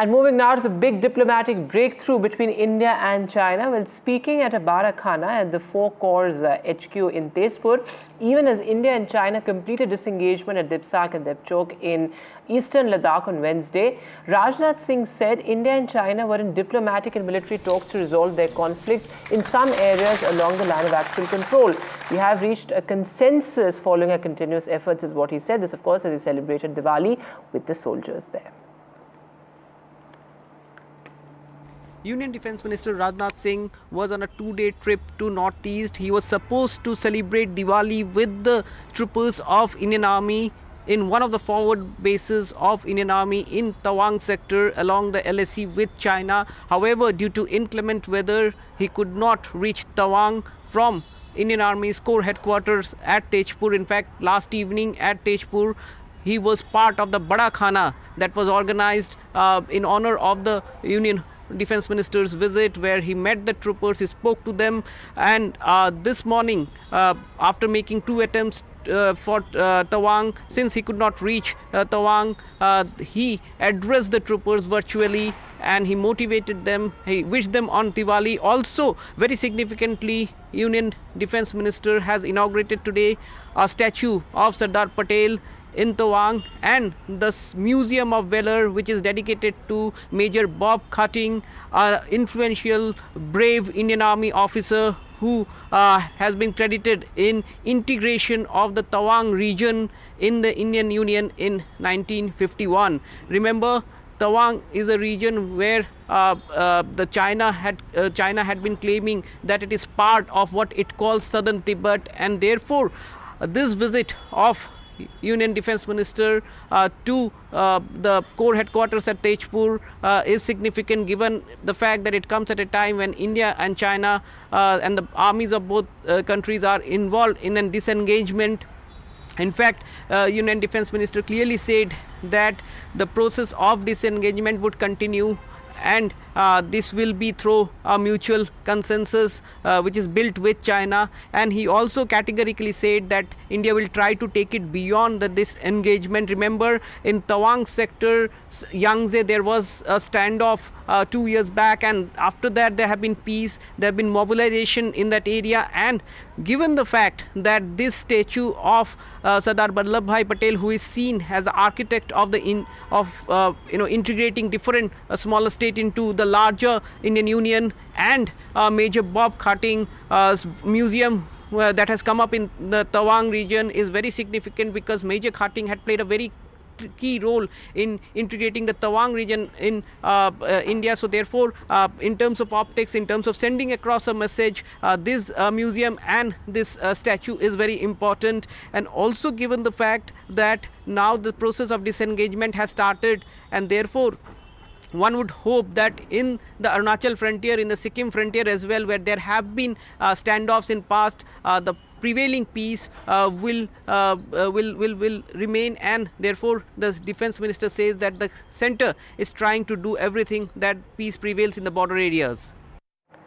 And moving now to the big diplomatic breakthrough between India and China. Well, speaking at a Barakhana at the Four Corps HQ in Tezpur, even as India and China completed disengagement at Dipsak and Depchok in eastern Ladakh on Wednesday, Rajnath Singh said India and China were in diplomatic and military talks to resolve their conflicts in some areas along the line of actual control. We have reached a consensus following our continuous efforts, is what he said. This, of course, as he celebrated Diwali with the soldiers there. Union Defence Minister Rajnath Singh was on a two-day trip to Northeast. He was supposed to celebrate Diwali with the troopers of Indian Army in one of the forward bases of Indian Army in Tawang sector along the LAC with China. However, due to inclement weather, he could not reach Tawang from Indian Army's core headquarters at Tezpur. In fact, last evening at Tezpur, he was part of the Bada Khana that was organized in honor of the Union Defence Minister's visit, where he met the troopers, he spoke to them, and this morning, after making two attempts for Tawang, since he could not reach Tawang, he addressed the troopers virtually and he motivated them, he wished them on Diwali. Also, very significantly, Union Defence Minister has inaugurated today a statue of Sardar Patel in Tawang, and the Museum of Valor, which is dedicated to Major Bob Cutting, an influential, brave Indian Army officer who has been credited in integration of the Tawang region in the Indian Union in 1951. Remember, Tawang is a region where the China had been claiming that it is part of what it calls Southern Tibet, and therefore this visit of Union Defence Minister to the core headquarters at Tezpur is significant, given the fact that it comes at a time when India and China and the armies of both countries are involved in a disengagement. In fact, Union Defence Minister clearly said that the process of disengagement would continue, and this will be through a mutual consensus which is built with China. And he also categorically said that India will try to take it beyond the disengagement. Remember, in Tawang sector, Yangtze, there was a standoff 2 years back, and after that there have been peace, there have been mobilization in that area. And given the fact that this statue of Sardar Vallabhbhai Patel, who is seen as the architect of the integrating different smaller state into the larger Indian Union, and Major Bob Cutting museum that has come up in the Tawang region is very significant, because Major Cutting had played a very key role in integrating the Tawang region in India. So therefore, in terms of optics, in terms of sending across a message, this museum and this statue is very important. And also given the fact that now the process of disengagement has started, and therefore one would hope that in the Arunachal frontier, in the Sikkim frontier as well, where there have been standoffs in past, the prevailing peace will remain, and therefore the Defence Minister says that the centre is trying to do everything that peace prevails in the border areas.